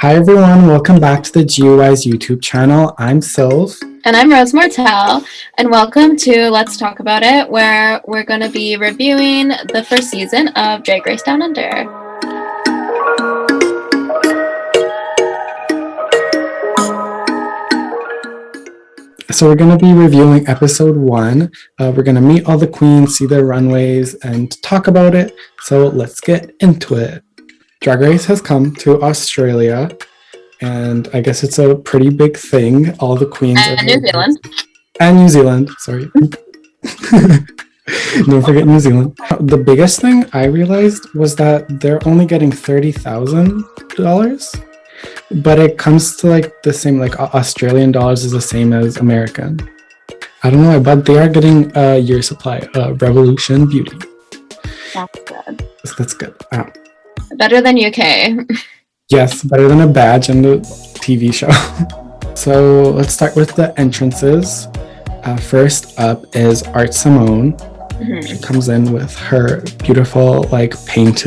Hi everyone, welcome back to the GUI's YouTube channel. I'm Sylv. And I'm Rose Mortel, and welcome to Let's Talk About It, where we're going to be reviewing the first season of Drag Race Down Under. So we're going to be reviewing episode 1. We're going to meet all the queens, see their runways, and talk about it. So let's get into it. Drag Race has come to Australia, and I guess it's a pretty big thing. All the queens and New Zealand. And New Zealand, sorry. Don't forget New Zealand. The biggest thing I realized was that they're only getting $30,000, but it comes to like the same, like Australian dollars is the same as American. I don't know, but they are getting a year supply of Revolution Beauty. That's good. So that's good. Better than UK. Yes, better than a badge in the TV show. So let's start with the entrances. First up is Art Simone. Mm-hmm. She comes in with her beautiful, like, paint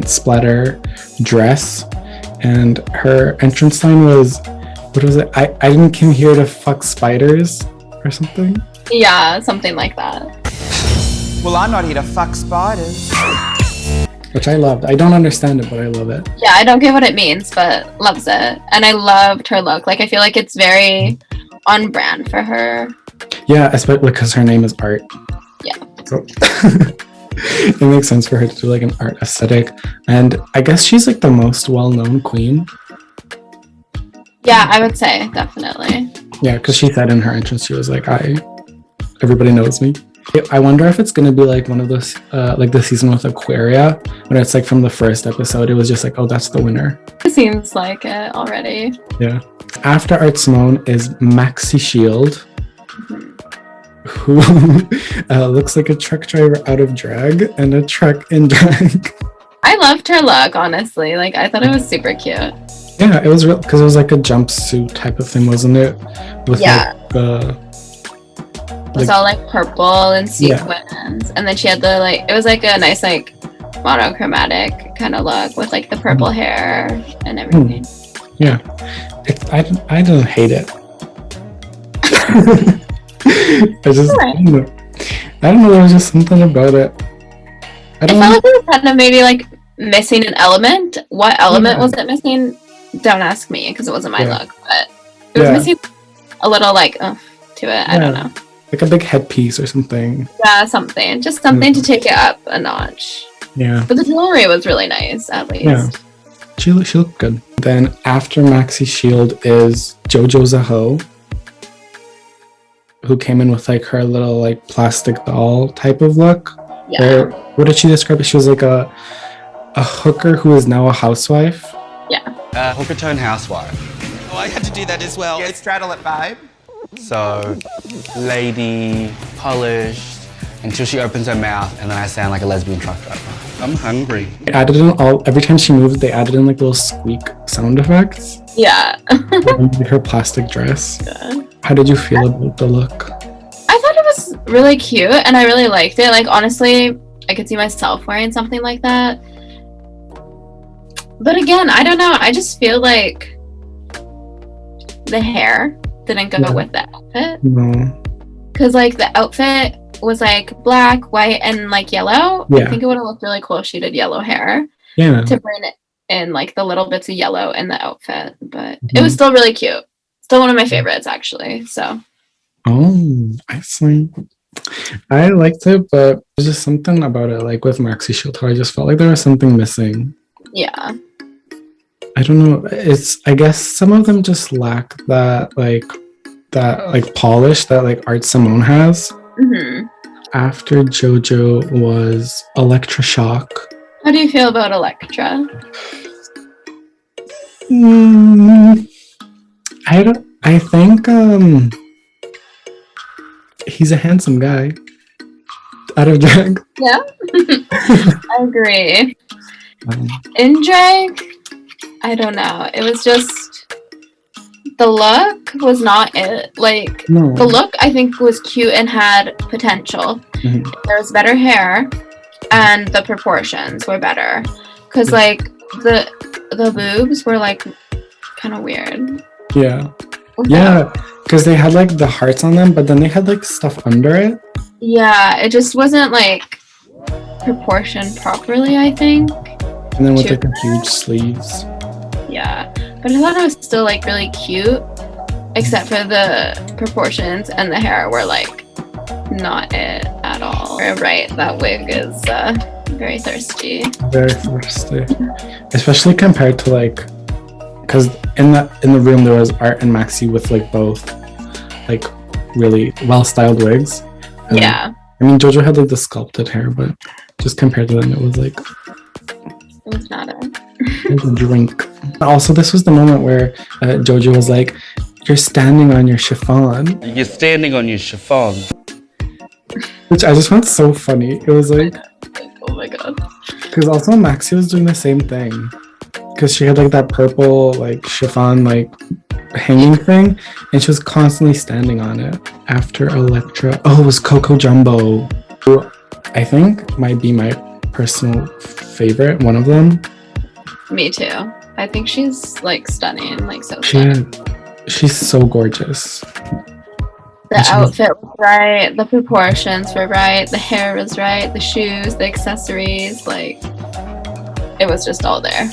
splatter dress. And her entrance line was, what was it? I didn't come here to fuck spiders or something? Yeah, something like that. Well, I'm not here to fuck spiders. Which I loved. I don't understand it, but I love it. Yeah, I don't get what it means, but loves it. And I loved her look. Like, I feel like it's very on brand for her. Yeah, especially because her name is Art. Yeah. So it makes sense for her to do like an art aesthetic. And I guess she's like the most well-known queen. Yeah, I would say, definitely. Yeah, because she said in her entrance, she was like, everybody knows me. I wonder if it's going to be like one of those, like the season with Aquaria, when it's like from the first episode, it was just like, oh, that's the winner. It seems like it already. Yeah. After Art Simone is Maxi Shield, who looks like a truck driver out of drag and a truck in drag. I loved her look, honestly. Like, I thought it was super cute. Yeah, it was real, because it was like a jumpsuit type of thing, wasn't it? With like the... It was all like purple and sequins, and then she had the like, it was like a nice like monochromatic kind of look with like the purple hair and everything. Yeah, I didn't hate it. I don't know, there was just something about it. I felt like it was kind of maybe like missing an element. What element was it missing? Don't ask me, because it wasn't my look, but it was missing a little like to it. I don't know. Like a big headpiece or something. Yeah, something. Just something to take it up a notch. Yeah. But the jewelry was really nice, at least. Yeah. She looked good. Then after Maxi Shield is Jojo Zaho, who came in with like her little like plastic doll type of look. Yeah. Or what did she describe it? She was like a hooker who is now a housewife. Yeah. Hooker turned housewife. Oh, I had to do that as well. Yeah, straddle it, babe. So, lady, polished, until she opens her mouth, and then I sound like a lesbian truck driver. I'm hungry. They added in every time she moved, they added in like little squeak sound effects. Yeah. Her plastic dress. Yeah. How did you feel about the look? I thought it was really cute, and I really liked it. Like, honestly, I could see myself wearing something like that. But again, I don't know. I just feel like the hair didn't go with the outfit. No. Because like the outfit was like black, white, and like yellow. Yeah. I think it would have looked really cool if she did yellow hair. Yeah. To bring it in like the little bits of yellow in the outfit. But it was still really cute. Still one of my favorites, actually. So. Oh, I see. I liked it, but there's just something about it, like with Maxi Shield, I just felt like there was something missing. Yeah. I don't know. I guess some of them just lack that polish that like Art Simone has. Mm-hmm. After JoJo was Electra Shock. How do you feel about Electra? I think he's a handsome guy. Out of drag. Yeah. I agree. In drag, I don't know. It was just, the look was not it. Like, the look I think was cute and had potential. Mm-hmm. There was better hair and the proportions were better. Because like the boobs were like kind of weird. Yeah. Yeah, because they had like the hearts on them, but then they had like stuff under it. Yeah, it just wasn't like proportioned properly, I think. And then with like the huge sleeves. Yeah, but I thought it was still like really cute, except for the proportions, and the hair were like not it at all. Right, that wig is very thirsty. Very thirsty, especially compared to like, because in the room there was Art and Maxi with like both like really well styled wigs. Yeah. I mean, JoJo had like the sculpted hair, but just compared to them, it was like it was not a drink. Also, this was the moment where JoJo was like, "You're standing on your chiffon." You're standing on your chiffon. Which I just found so funny. It was like, oh my god. Because also Maxi was doing the same thing. Because she had like that purple like chiffon like hanging thing, and she was constantly standing on it. After Electra, oh, it was Coco Jumbo, who I think might be my personal favorite, one of them. Me too. I think she's like stunning, like so stunning. She's so gorgeous. The outfit was right, the proportions were right, the hair was right, the shoes, the accessories, like it was just all there.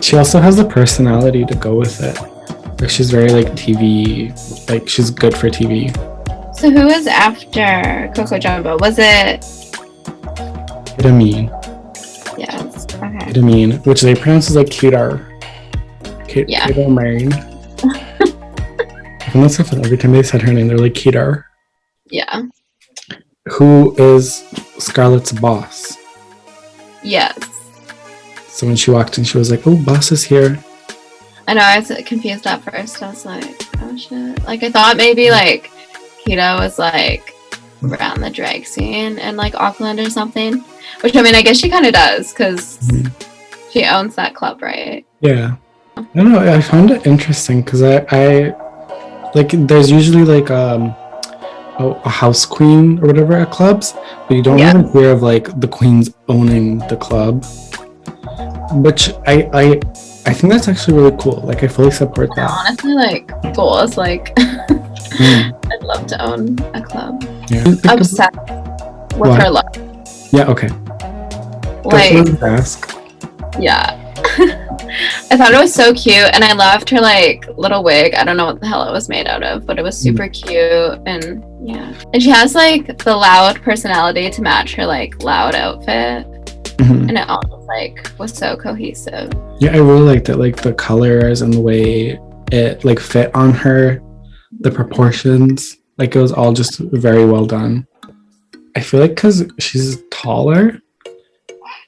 She also has the personality to go with it. Like she's very like TV, like she's good for TV. So who was after Coco Jumbo? Was it Ketamine? Yes. Okay. Ketamine, which they pronounce as like Kedar. Yeah. Ketamine. And that's so fun. Every time they said her name, they're like Kedar. Yeah. Who is Scarlett's boss? Yes. So when she walked in, she was like, "Oh, boss is here." I know, I was confused at first. I was like, oh shit. Like, I thought maybe like Keto was like around the drag scene in like Auckland or something. Which, I mean, I guess she kind of does because she owns that club, right? Yeah. I don't know. I found it interesting because I like, there's usually like a house queen or whatever at clubs, but you don't really hear of like the queens owning the club, which I think that's actually really cool. Like, I fully support that. Honestly, like, goals, like I'd love to own a club. Yeah. Obsessed with her look. Yeah, okay. Like, ask. Yeah. I thought it was so cute, and I loved her like little wig. I don't know what the hell it was made out of, but it was super cute, and yeah. And she has like the loud personality to match her like loud outfit, and it all like was so cohesive. Yeah, I really liked it, like the colors and the way it like fit on her, the proportions. Like, it was all just very well done. I feel like because she's taller,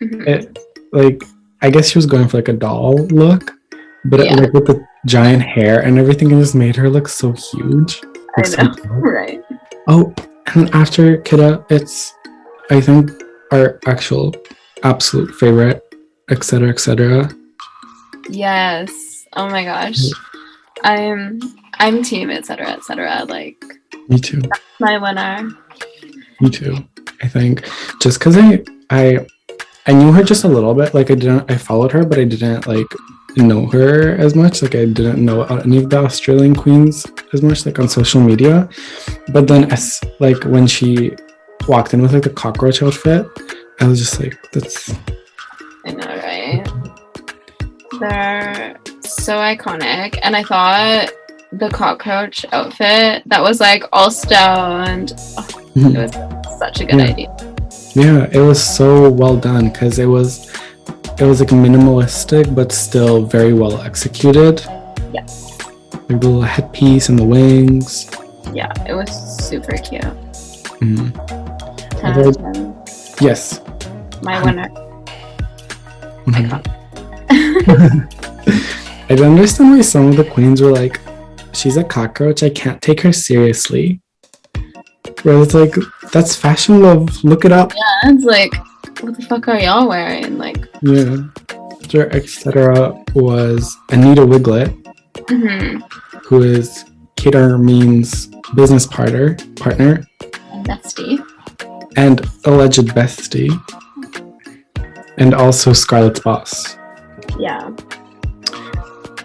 it like, I guess she was going for like a doll look, but it, like with the giant hair and everything, it just made her look so huge. I know, right? Oh, and then after Kidda, it's, I think, our actual absolute favorite, etc., etc. Yes. Oh my gosh. I'm team etc., etc. Like, me too. That's my winner. Me too. I think just because I knew her just a little bit. Like, I followed her, but I didn't like know her as much. Like, I didn't know any of the Australian queens as much, like on social media. But then as like when she walked in with like the cockroach outfit, I was just like, that's, I know, right? They're so iconic. And I thought the cockroach outfit that was like all stoned, it was such a good idea. Yeah, it was so well done because it was like minimalistic but still very well executed. Yeah. Like the little headpiece and the wings. Yeah, it was super cute. 10 out of 10. Yes. My winner. I don't understand why some of the queens were like, she's a cockroach, I can't take her seriously. Where it's like, that's fashion love, look it up. Yeah, it's like, what the fuck are y'all wearing? Like, yeah. Etc. was Anita Wiglet, who is Kedar Mean's business partner, and bestie, and alleged bestie, and also Scarlett's boss. Yeah.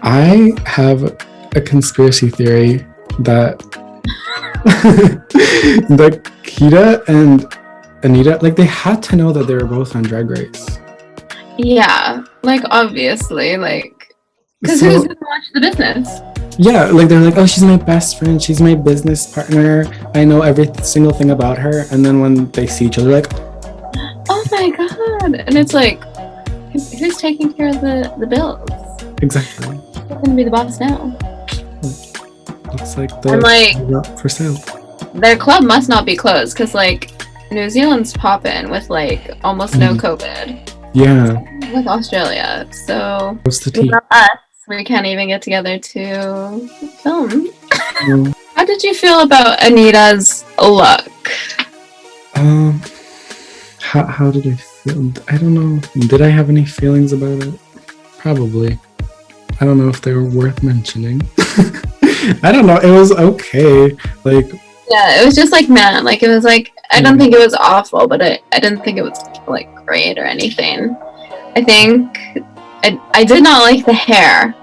I have a conspiracy theory that that Kita and Anita, like, they had to know that they were both on Drag Race. Yeah, like, obviously, like, because who's gonna watch the business? Yeah, like, they're like, oh, she's my best friend, she's my business partner, I know every single thing about her. And then when they see each other, like, oh my god. And it's like, who's taking care of the bills? exactly. Who's gonna be the boss now? Looks like they're up for sale. Their club must not be closed, because, like, New Zealand's popping with, like, almost no COVID. Yeah. With Australia. So What's the tea? without us, we can't even get together to film. How did you feel about Anita's look? How did I feel? I don't know. Did I have any feelings about it? Probably. I don't know if they were worth mentioning. I don't know. It was okay. Like, yeah, it was just like, man, like, it was like, I don't think it was awful, but I didn't think it was like great or anything. I think I did not like the hair.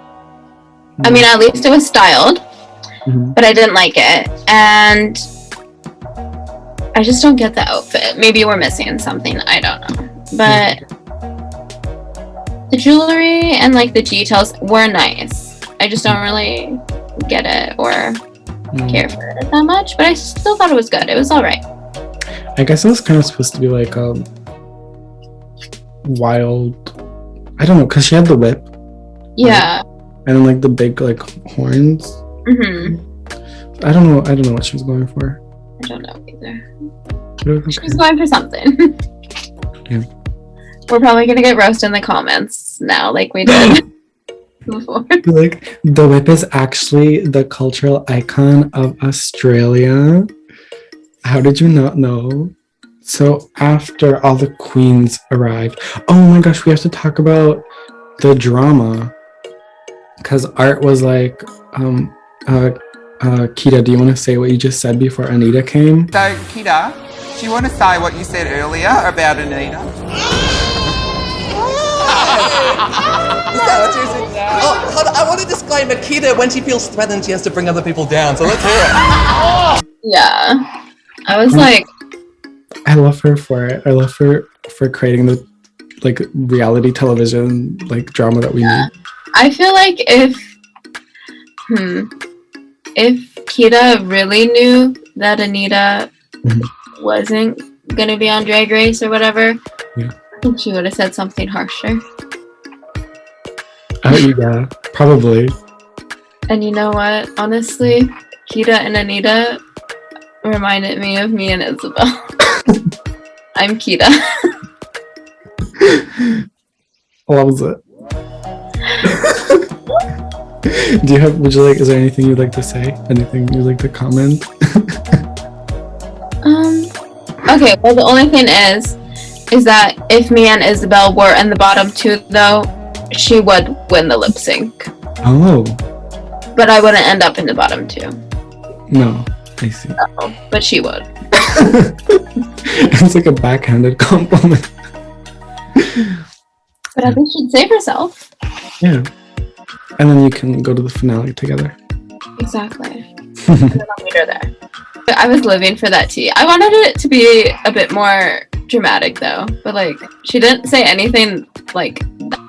I mean, at least it was styled, but I didn't like it. And I just don't get the outfit. Maybe we're missing something. I don't know. But the jewelry and, like, the details were nice. I just don't really get it or care for it that much. But I still thought it was good. It was all right. I guess it was kind of supposed to be like a wild, I don't know, because she had the whip. Yeah. Right? And then, like, the big, like, horns. I don't know what she was going for. I don't know either. Okay. She was going for something. Yeah. We're probably gonna get roasted in the comments now, like we did before. Like, the whip is actually the cultural icon of Australia. How did you not know? So after all the queens arrived, oh my gosh, we have to talk about the drama. Because Art was like, Kita, do you want to say what you just said before Anita came? So, Kita, do you want to say what you said earlier about Anita? Oh, hold on. I want to disclaim that Kita, when she feels threatened, she has to bring other people down. So let's hear it. Yeah. I was like... I love her for it. I love her for creating the, like, reality television, like, drama that we need. I feel like if Kita really knew that Anita wasn't gonna be on Drag Race or whatever, I think she would have said something harsher. Oh, yeah, probably. And you know what? Honestly, Kita and Anita reminded me of me and Isabel. I'm Kita. Loves it. Is there anything you'd like to say? Anything you'd like to comment? Okay, well, the only thing is that if me and Isabel were in the bottom two, though, she would win the lip sync. Oh. But I wouldn't end up in the bottom two. No, I see. No, but she would. It's like a backhanded compliment. But at least she'd save herself. Yeah. And then you can go to the finale together. Exactly. And then I'll meet her there. But I was living for that tea. I wanted it to be a bit more dramatic, though. But, like, she didn't say anything, like,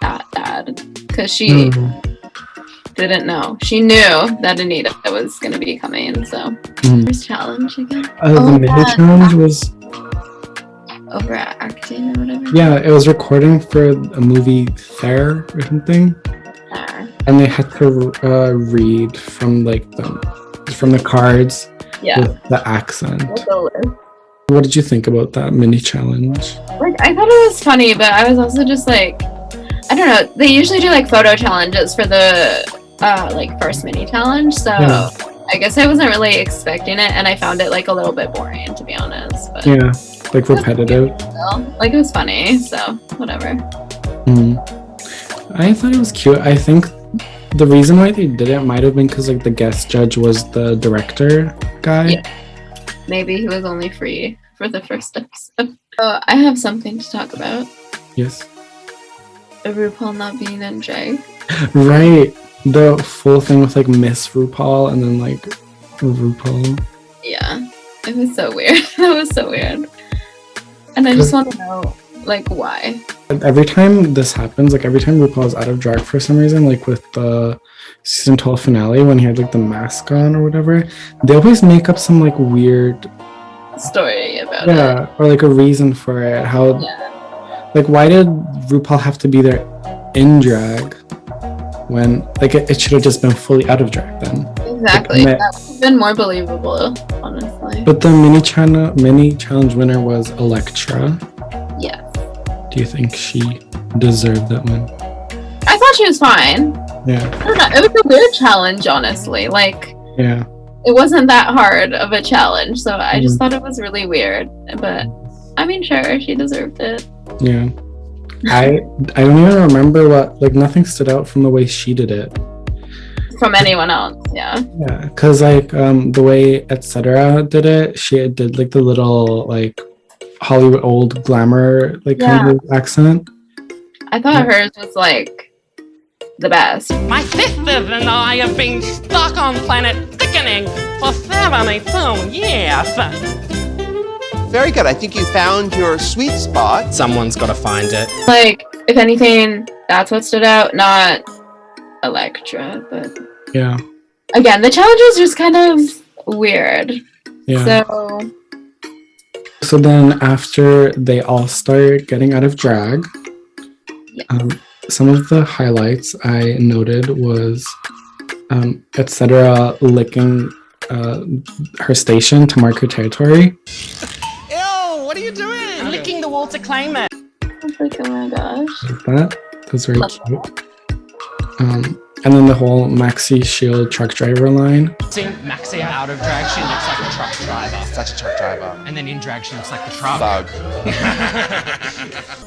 that bad. Because she didn't know. She knew that Anita was going to be coming, so. First challenge again. The mini challenge was... overacting or whatever. Yeah, it was recording for a movie Fair or something. And they had to read from, like, the cards with the accent. What did you think about that mini challenge? Like, I thought it was funny, but I was also just like, I don't know. They usually do, like, photo challenges for the like, first mini challenge, so I guess I wasn't really expecting it, and I found it, like, a little bit boring, to be honest. But yeah, like, repetitive. Like, it was funny, so whatever. I thought it was cute. I think the reason why they did it might have been because, like, the guest judge was the director guy. Yeah. Maybe he was only free for the first episode. So I have something to talk about. Yes. RuPaul not being in drag. Right. The full thing with like Miss RuPaul and then like RuPaul. Yeah. It was so weird. That was so weird. And I just want to know, like, why? Every time this happens, like every time RuPaul's out of drag for some reason, like with the season 12 finale when he had like the mask on or whatever, they always make up some like weird story about it. Yeah, or like a reason for it. How like why did RuPaul have to be there in drag when like it should have just been fully out of drag then? Exactly. Like, that would have been more believable, honestly. But the mini challenge winner was Elektra. Yes. Do you think she deserved that one? I thought she was fine. Yeah. I don't know. It was a weird challenge, honestly. Like, yeah. It wasn't that hard of a challenge, so I just thought it was really weird. But I mean, sure, she deserved it. Yeah. I don't even remember what, like, nothing stood out from the way she did it. From anyone else, yeah. Yeah, because like the way Etc. did it, she did like the little like Hollywood old glamour like kind of accent. I thought hers was like the best. My sisters and I have been stuck on planet Thickening for 72 years. Very good. I think you found your sweet spot. Someone's got to find it. Like, if anything, that's what stood out, not Elektra, but yeah. Again, the challenge was just kind of weird. Yeah. So then after they all start getting out of drag, some of the highlights I noted was Etc. licking her station to mark her territory. Ew, what are you doing? I'm licking the wall to claim it. I was like, oh my gosh. Like that was very cute. And then the whole Maxi Shield truck driver line. Seeing Maxi out of drag, she looks like a truck driver. Such a truck driver. And then in drag, she looks like the truck. Thug.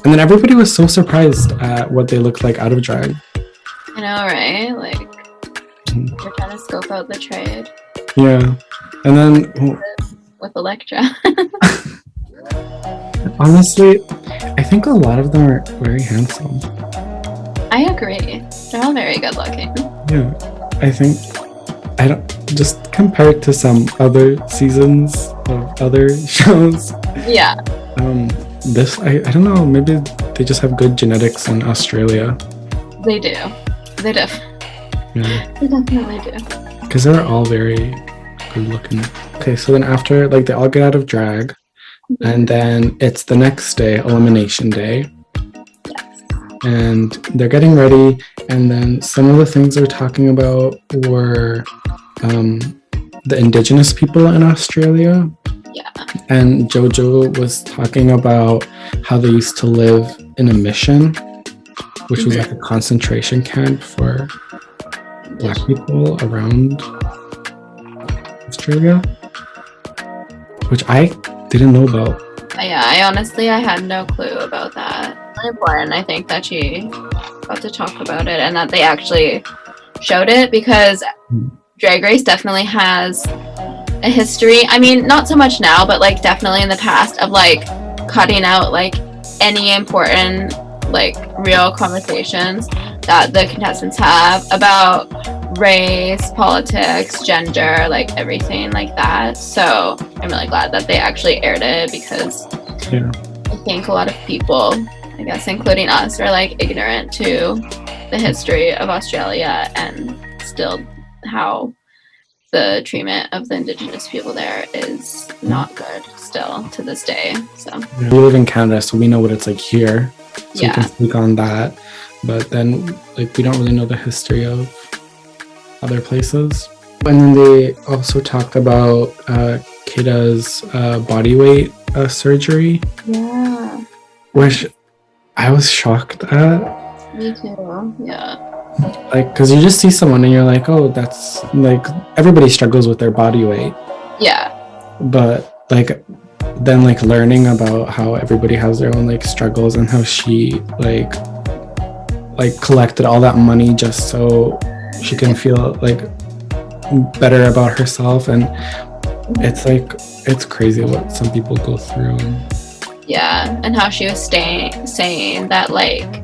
And then everybody was so surprised at what they looked like out of drag. I know, right? Like, we're trying to scope out the trade. Yeah. And then with Elektra. Honestly, I think a lot of them are very handsome. I agree. They're all very good looking. Yeah. I think just compared to some other seasons of other shows. Yeah. This I don't know, maybe they just have good genetics in Australia. They do. They do. Yeah. They definitely do. Because they're all very good looking. Okay, so then after like they all get out of drag, and then it's the next day, elimination day. And they're getting ready, and then some of the things they're talking about were the indigenous people in Australia. Yeah. And JoJo was talking about how they used to live in a mission, which was like a concentration camp for Black people around Australia, which I didn't know about. Yeah, I had no clue about that. It's important, I think, that she got to talk about it and that they actually showed it, because Drag Race definitely has a history. I mean, not so much now, but like definitely in the past of like cutting out like any important like real conversations that the contestants have about race, politics, gender, like everything like that. So I'm really glad that they actually aired it, because I think a lot of people, I guess including us, are like ignorant to the history of Australia and still how the treatment of the indigenous people there is not good still to this day. So we live in Canada, so we know what it's like here, so we can speak on that, but then like we don't really know the history of other places. And then they also talked about Keda's body weight surgery, which I was shocked at. Me too. Yeah. Like, because you just see someone and you're like, oh, that's like, everybody struggles with their body weight. Yeah. But like, then like learning about how everybody has their own like struggles, and how she like collected all that money just so she can feel like better about herself. And it's like, it's crazy what some people go through. Yeah, and how she was saying that like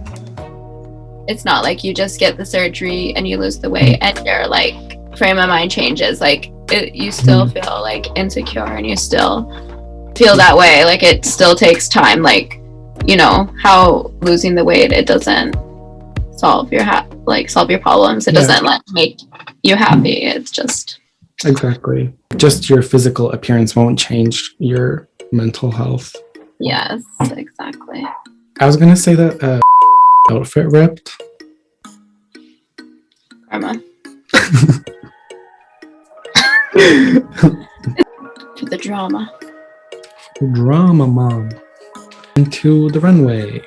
it's not like you just get the surgery and you lose the weight and your like frame of mind changes. Like you still feel like insecure and you still feel that way. Like it still takes time. Like, you know how losing the weight, it doesn't solve your solve your problems. It doesn't like make you happy. It's just exactly, just your physical appearance won't change your mental health. Yes, exactly. I was gonna say that outfit ripped. Karma. For the drama. Drama mom. Into the runway.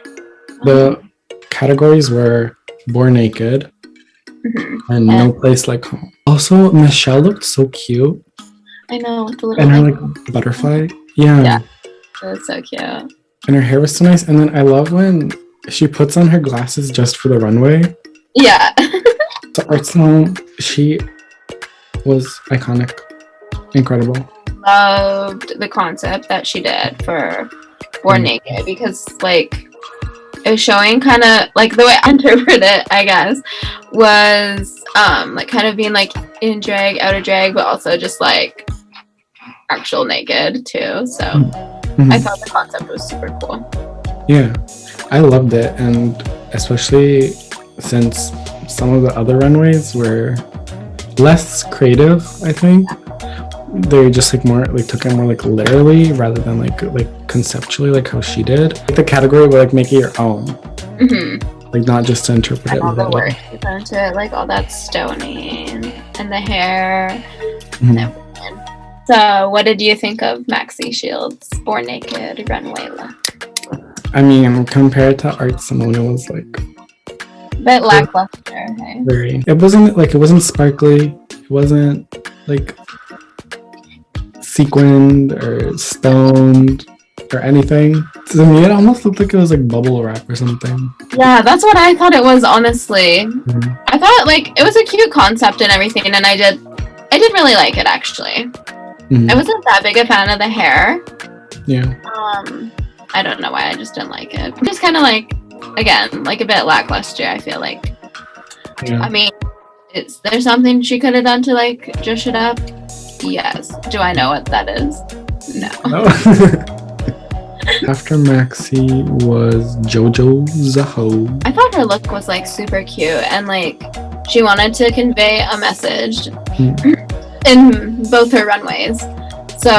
The categories were Born Naked and No Place Like Home. Also, Michelle looked so cute. I know, with the little and her like butterfly. Yeah. It was so cute. And her hair was so nice. And then I love when she puts on her glasses just for the runway. Yeah. So Art Salon, she was iconic. Incredible. Loved the concept that she did for Born Naked because like it was showing kind of like the way I interpret it, I guess, was like kind of being like in drag, out of drag, but also just like actual naked too. So I thought the concept was super cool. Yeah, I loved it, and especially since some of the other runways were less creative, I think. They just like more like took it more like literally rather than like conceptually, like how she did. Like the category would like make it your own, like not just to interpret it. All the work you put into it, like all that stoning and the hair and everything. So, what did you think of Maxi Shield's Born Naked runway look? I mean, compared to Art Simone, it was like a bit lackluster. Hey? Very. It wasn't sparkly. It wasn't like sequined or stoned or anything. To me, it almost looked like it was like bubble wrap or something. Yeah, that's what I thought it was, honestly. I thought like it was a cute concept and everything, and I did really like it actually. I wasn't that big a fan of the hair. Yeah. I don't know why, I just didn't like it. Just kind of like, again, like a bit lackluster, I feel like. Yeah. I mean, there's something she could have done to like zhuzh it up? Yes. Do I know what that is? No. After Maxi was Jojo Zaho. I thought her look was like super cute and like she wanted to convey a message in both her runways. So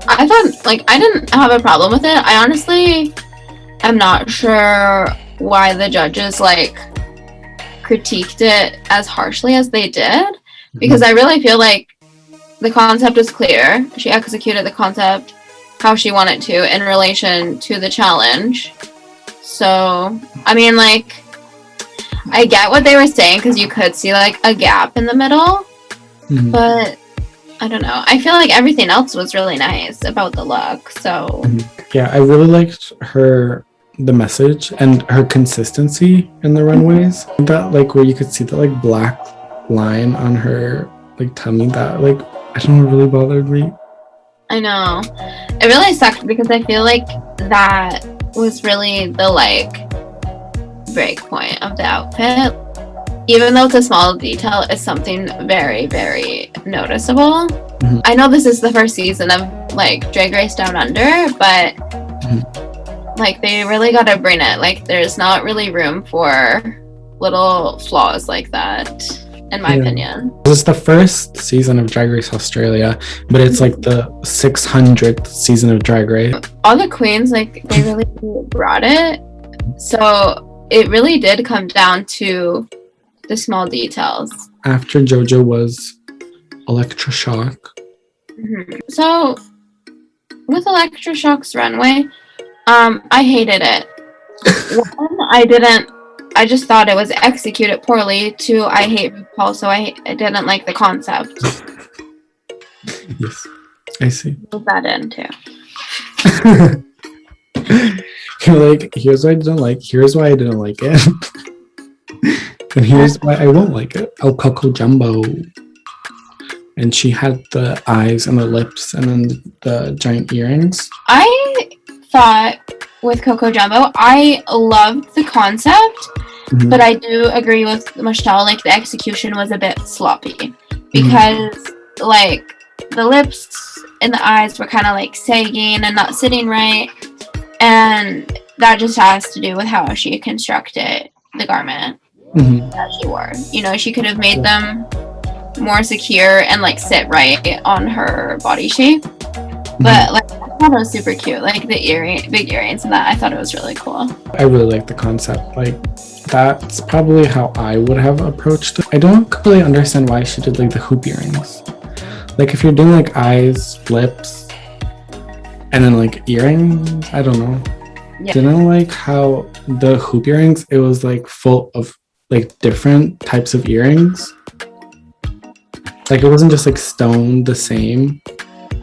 I thought like I didn't have a problem with it. I honestly am not sure why the judges like critiqued it as harshly as they did, because I really feel like the concept was clear. She executed the concept how she wanted to in relation to the challenge. So, I mean, like, I get what they were saying because you could see like a gap in the middle, but I don't know. I feel like everything else was really nice about the look. So, yeah, I really liked the message and her consistency in the runways. That like where you could see the like black line on her like tummy, that like I don't know, really bothered me. I know. It really sucked because I feel like that was really the like break point of the outfit. Even though it's a small detail, it's something very, very noticeable. I know this is the first season of like Drag Race Down Under, but like they really gotta bring it. Like there's not really room for little flaws like that, in my opinion. This is the first season of Drag Race Australia, but it's like the 600th season of Drag Race. All the queens, like they really brought it. So it really did come down to the small details. After JoJo was Electroshock. So with Electroshock's runway, I hated it. One, I just thought it was executed poorly. Two, I hate RuPaul, so I didn't like the concept. Yes, I see. Move that in too. You're like, here's what I didn't like, here's why I didn't like it. And here's why I won't like it. El Coco Jumbo. And she had the eyes and the lips and then the giant earrings. I thought with Coco Jumbo, I loved the concept But I do agree with Michelle, like the execution was a bit sloppy because like the lips and the eyes were kind of like sagging and not sitting right, and that just has to do with how she constructed the garment that she wore. You know, she could have made them more secure and like sit right on her body shape. But like I thought it was super cute, like the big earrings and that. I thought it was really cool. I really like the concept. Like that's probably how I would have approached it. I don't really understand why she did like the hoop earrings. Like if you're doing like eyes, lips, and then like earrings, I don't know. Yeah. Didn't like how the hoop earrings, it was like full of like different types of earrings. Like it wasn't just like stoned the same.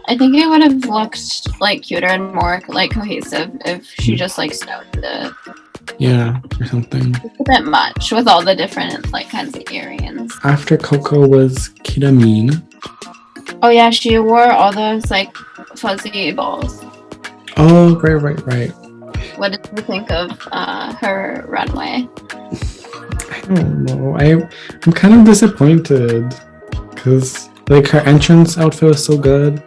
I think it would have looked like cuter and more like cohesive if she just like stoned it. Yeah, or something. It's a bit much with all the different like kinds of earrings. After Coco was Kitamin. Oh yeah, she wore all those like fuzzy balls. Oh, right. What did you think of her runway? I don't know. I'm kind of disappointed because like her entrance outfit was so good,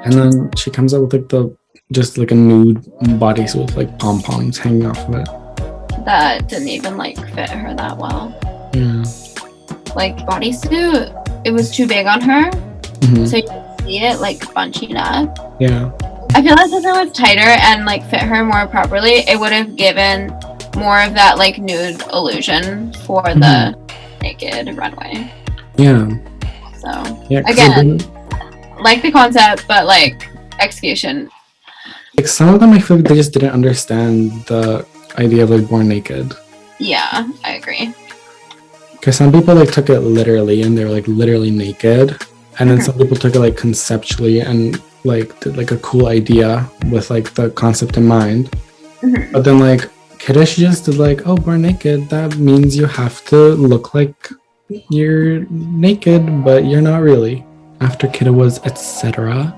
and then she comes out with like just like a nude bodysuit with like pom poms hanging off of it. That didn't even like fit her that well. Yeah. Like bodysuit, it was too big on her, so you could see it like bunching up. Yeah. I feel like if it was tighter and like fit her more properly, it would have given more of that like nude illusion for the naked runway. Yeah. So Yeah. again, like the concept, but like execution. Like some of them, I feel like they just didn't understand the idea of like born naked. Yeah, I agree. Because some people like took it literally and they were like literally naked, and then some people took it like conceptually and like did like a cool idea with like the concept in mind. But then like Kidda, she just did like, oh, born naked, that means you have to look like you're naked, but you're not really. After Kidda was etc.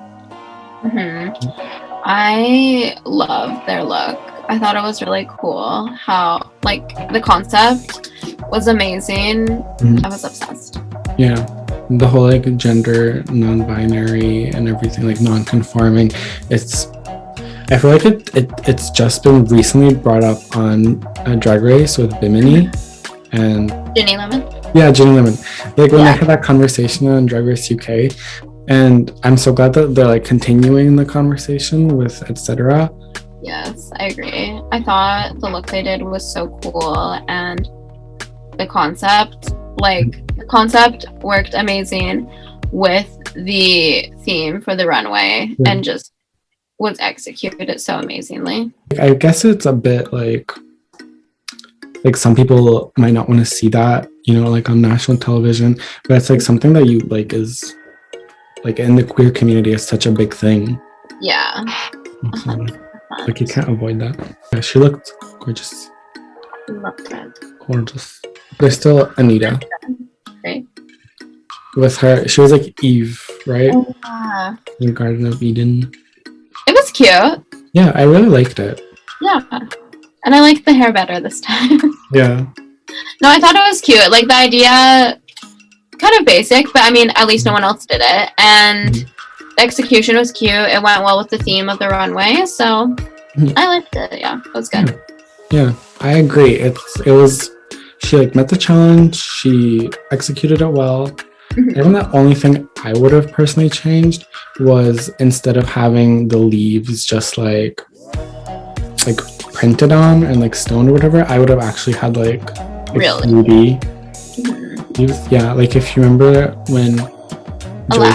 I loved their look. I thought it was really cool how like the concept was amazing. I was obsessed. Yeah, the whole like gender non-binary and everything, like non-conforming, I feel like it's just been recently brought up on Drag Race with Bimini and Ginny Lemon. Yeah, Ginny Lemon. Like when they had that conversation on Drag Race UK, and I'm so glad that they're like continuing the conversation with etc. Yes, I agree. I thought the look they did was so cool, and the concept worked amazing with the theme for the runway and just was executed so amazingly. I guess it's a bit like some people might not want to see that, you know, like on national television, but it's like something that you like is like in the queer community is such a big thing. Yeah. So, like you can't avoid that. Yeah, she looked gorgeous. Gorgeous. There's still Anita. Right. With her, she was like Eve, right? Oh, yeah. In Garden of Eden. It was cute. Yeah, I really liked it. Yeah. And I liked the hair better this time. Yeah. No, I thought it was cute. Like the idea, kind of basic, but I mean, at least no one else did it. And the execution was cute. It went well with the theme of the runway. So I liked it. Yeah, it was good. Yeah, I agree. It was, she like met the challenge. She executed it well. Even the only thing I would have personally changed was instead of having the leaves just like printed on and like stoned or whatever, I would have actually had like really ruby leaves. Yeah, like if you remember when Joy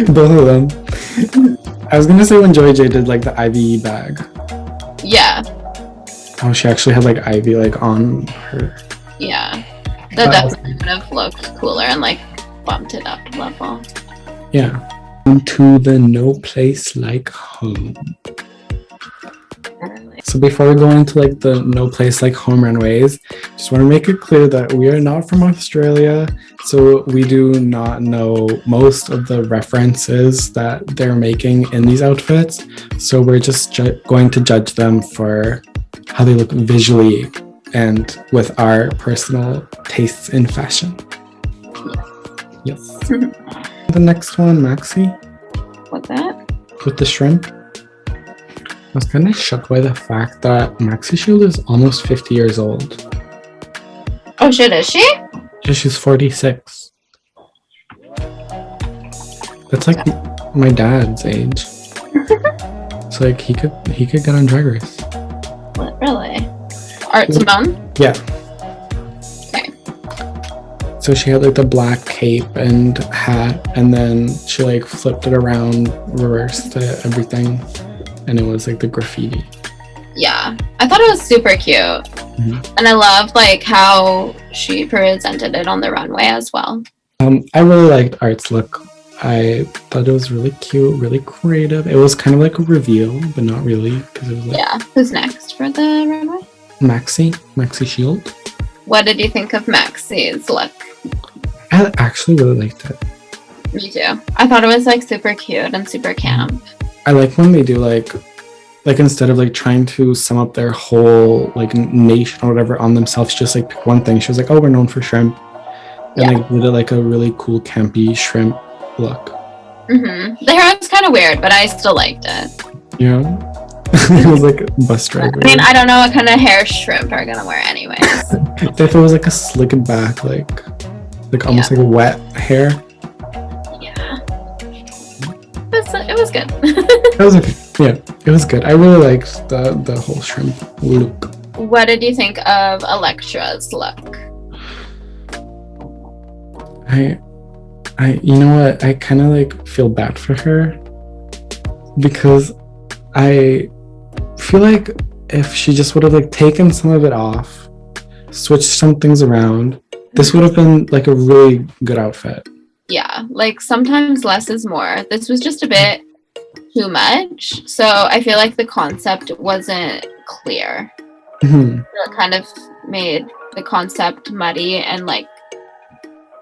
both of them. I was gonna say when Joy J did like the Ivy bag. Yeah. Oh, she actually had like Ivy like on her. Yeah. That definitely would have looked cooler and like bumped it up a level. Yeah. To the No Place Like Home. So before we go into like the No Place Like Home runways, just want to make it clear that we are not from Australia, so we do not know most of the references that they're making in these outfits. So we're just going to judge them for how they look visually and with our personal tastes in fashion. Yes. The next one, Maxi. What's that? With the shrimp. I was kind of shocked by the fact that Maxi Shield is almost 50 years old. Oh shit, is she? Yeah, she's 46. That's like my dad's age. It's like he could get on Drag Race. What, really? Art Simone? Yeah. Okay. So she had like the black cape and hat, and then she like flipped it around, reversed it, everything, and it was like the graffiti. Yeah, I thought it was super cute. Mm-hmm. And I loved like how she presented it on the runway as well. I really liked Art's look. I thought it was really cute, really creative. It was kind of like a reveal, but not really, because it was like... Yeah. Who's next for the runway? Maxi Shield. What did you think of Maxi's look? I actually really liked it. Me too. I thought it was like super cute and super camp. I like when they do like instead of like trying to sum up their whole like nation or whatever on themselves, just like pick one thing. She was like, oh, we're known for shrimp. And like did it like a really cool campy shrimp look. Mm-hmm. The hair was kind of weird, but I still liked it. Yeah. It was like a bus driver. I mean, I don't know what kind of hair shrimp are gonna wear anyways. If it was like a slick back, like almost like a wet hair. Yeah. It was good. It was okay. Yeah, it was good. I really liked the whole shrimp look. What did you think of Electra's look? You know what? I kind of like feel bad for her because I feel like if she just would have like taken some of it off, switched some things around, this would have been like a really good outfit. Yeah, like sometimes less is more. This was just a bit too much, so I feel like the concept wasn't clear. Mm-hmm. It kind of made the concept muddy and like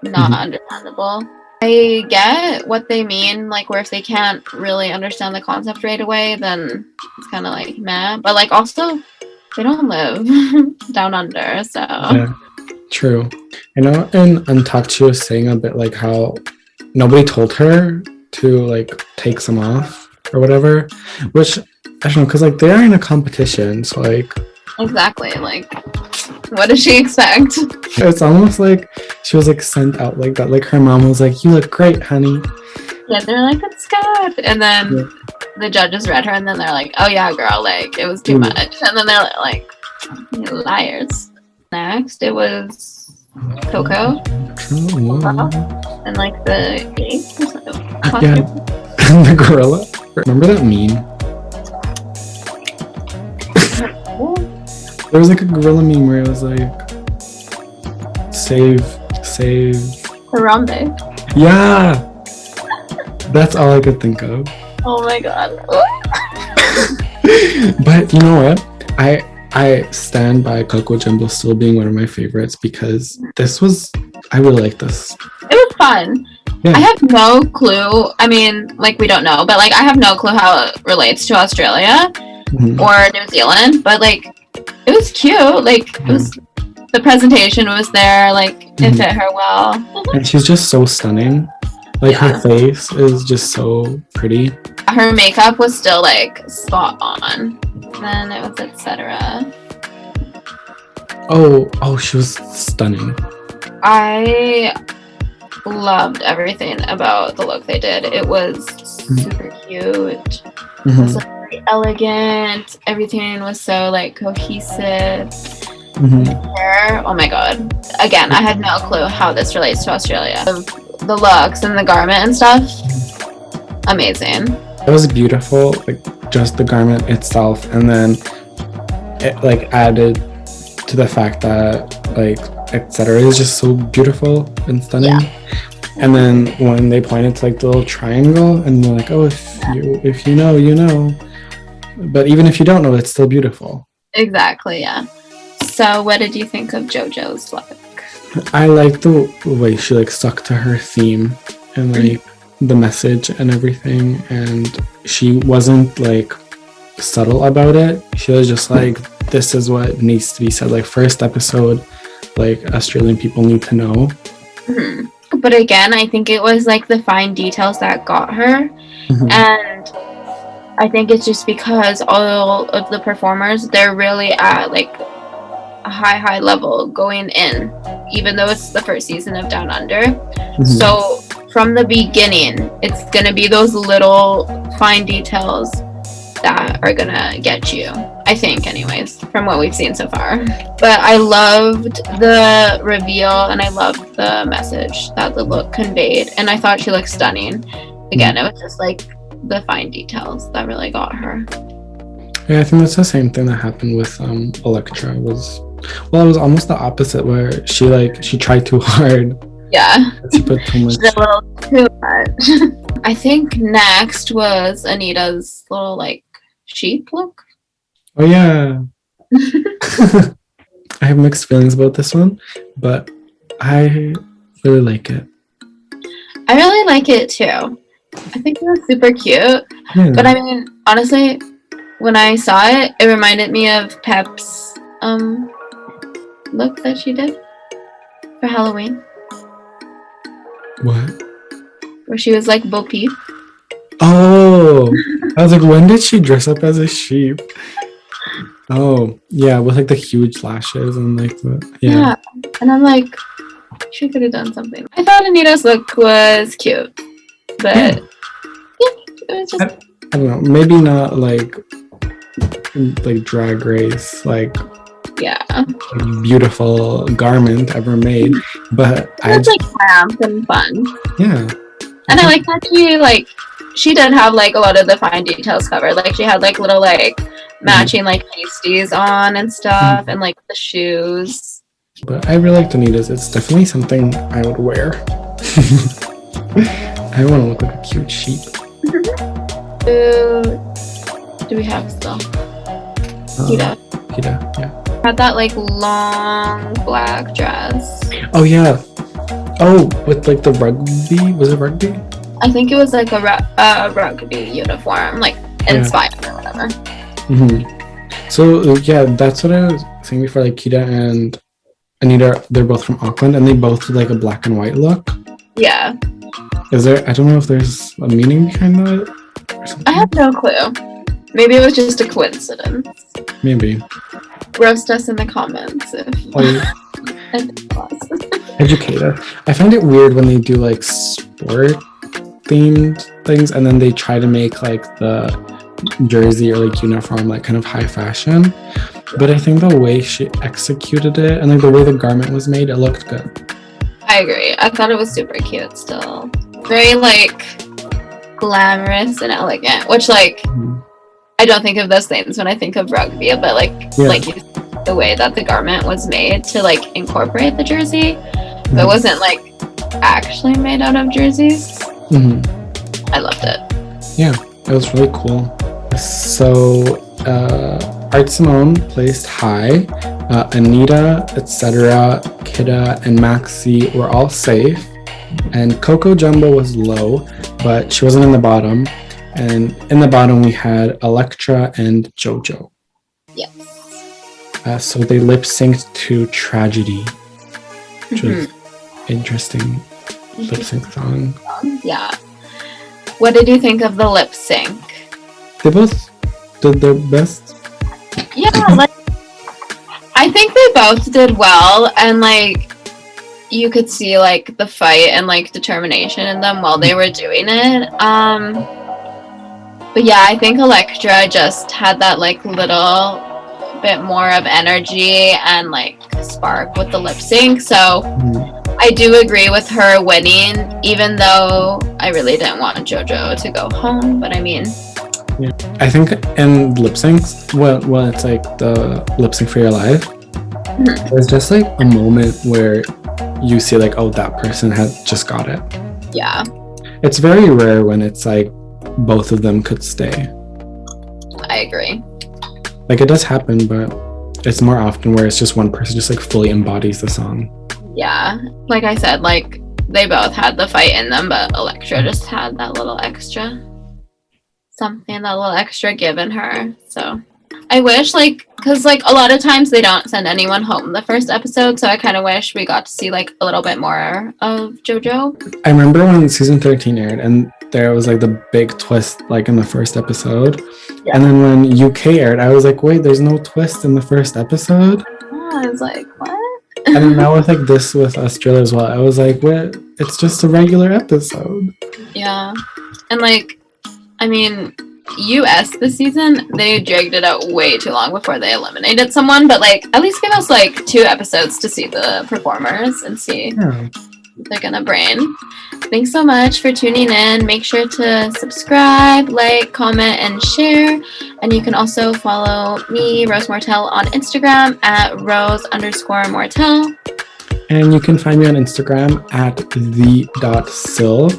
not understandable. I get what they mean, like where if they can't really understand the concept right away, then it's kind of like meh. But like also, they don't live down under, so. Yeah, true. I know in Untucked she was saying a bit like how nobody told her to like take some off or whatever, which I don't know, because like they're in a competition, so like. Exactly, like. What does she expect? It's almost like she was like sent out like that. Like her mom was like, "You look great, honey." Yeah, they're like, "It's good," and then the judges read her, and then they're like, "Oh yeah, girl, like it was too much," and then they're like, "You liars." Next, it was Coco, and like the ape or something. Yeah, the gorilla. Remember that meme? There was like a gorilla meme where it was like, save. Harambe. Yeah! That's all I could think of. Oh my god. But you know what? I stand by Coco Jumbo still being one of my favorites because I really like this. It was fun. Yeah. I have no clue. I mean, like we don't know, but like I have no clue how it relates to Australia or New Zealand, but like it was cute. Like it was, the presentation was there. Like it fit her well. And she's just so stunning. Like her face is just so pretty. Her makeup was still like spot on. Then it was etc. Oh, she was stunning. I loved everything about the look they did. It was super cute. It was like very elegant. Everything was so like cohesive. Hair, oh my god. Again, I had no clue how this relates to Australia. The looks and the garment and stuff, amazing. It was beautiful, like just the garment itself, and then it like added to the fact that like etc. is just so beautiful and stunning. And then when they pointed to like the little triangle, and they're like, "Oh, if you know, you know," but even if you don't know, it's still beautiful. Exactly, yeah. So, what did you think of JoJo's look? I liked the way she like stuck to her theme and like the message and everything, and she wasn't like subtle about it. She was just like, this is what needs to be said. Like, first episode, like, Australian people need to know. Mm-hmm. But again, I think it was like the fine details that got her. Mm-hmm. And I think it's just because all of the performers, they're really at like a high level going in, even though it's the first season of Down Under. Mm-hmm. So from the beginning, it's gonna be those little fine details that are gonna get you, I think, anyways, from what we've seen so far. But I loved the reveal, and I loved the message that the look conveyed, and I thought she looked stunning. Again, it was just like the fine details that really got her. Yeah, I think that's the same thing that happened with Electra. It was almost the opposite, where she tried too hard. Yeah. She put too much. She did a little too much. I think next was Anita's little like sheep look. Oh yeah. I have mixed feelings about this one, but I really like it. I really like it too. I think it was super cute. Yeah. But I mean, honestly, when I saw it, it reminded me of Pep's look that she did for Halloween. What? Where she was like Bo Peep. Oh, I was like, when did she dress up as a sheep? Oh, yeah, with like the huge lashes and like the yeah. And I'm like, she could have done something. I thought Anita's look was cute, but yeah, it was just. I don't know, maybe not like Drag Race, like beautiful garment ever made, but it's like cramped and fun. Yeah. And I like that she did have like a lot of the fine details covered. Like she had like little like matching like pasties on and stuff, and like the shoes. But I really liked Anita's. It's definitely something I would wear. I want to look like a cute sheep. Who do we have still? Kita, yeah. Had that like long black dress. Oh yeah. Oh, with like the rugby. Was it rugby? I think it was like a rugby uniform, like inspired or whatever. Mm-hmm. So yeah, that's what I was saying before. Like Kita and Anita, they're both from Auckland, and they both did like a black and white look. Yeah. Is there? I don't know if there's a meaning behind that or something. I have no clue. Maybe it was just a coincidence. Maybe. Roast us in the comments if it was. Educate us. I find it weird when they do like sport themed things and then they try to make like the jersey or like uniform like kind of high fashion. But I think the way she executed it and like the way the garment was made, it looked good. I agree. I thought it was super cute still. Very like glamorous and elegant, which like I don't think of those things when I think of rugby, but like the way that the garment was made to like incorporate the jersey, but it wasn't like actually made out of jerseys. I loved it. Yeah, it was really cool. So Art Simone placed high. Anita, etc., Kidda, and Maxi were all safe. And Coco Jumbo was low, but she wasn't in the bottom. And in the bottom, we had Electra and JoJo. Yes. So they lip synced to Tragedy, which was interesting lip sync song. Yeah. What did you think of the lip sync? They both did their best. Yeah, like I think they both did well, and like you could see like the fight and like determination in them while they were doing it. But yeah, I think Electra just had that like little bit more of energy and like spark with the lip sync. So I do agree with her winning, even though I really didn't want JoJo to go home. But I mean, yeah, I think in lip syncs, when it's like the lip sync for your life, there's just like a moment where you see like, oh, that person had just got it. Yeah. It's very rare when it's like both of them could stay. I agree. Like it does happen, but it's more often where it's just one person just like fully embodies the song. Yeah. Like I said, like they both had the fight in them, but Electra just had that little extra. something, that little extra give in her. So I wish, like, because like a lot of times they don't send anyone home the first episode, so I kind of wish we got to see like a little bit more of JoJo. I remember when season 13 aired and there was like the big twist like in the first episode. Yeah. And then when UK aired, I was like, wait, there's no twist in the first episode? I was like, what? And then now with like this with Australia as well, I was like, what? It's just a regular episode. Yeah. And like, I mean, US this season, they dragged it out way too long before they eliminated someone, but like at least give us like 2 episodes to see the performers and see what they're gonna bring. Thanks so much for tuning in. Make sure to subscribe, like, comment, and share. And you can also follow me, Rose Mortel, on Instagram at Rose_Mortel. And you can find me on Instagram at the.sylv.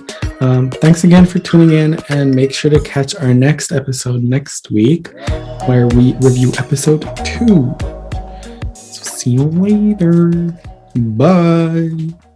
Thanks again for tuning in, and make sure to catch our next episode next week where we review episode 2. So see you later. Bye.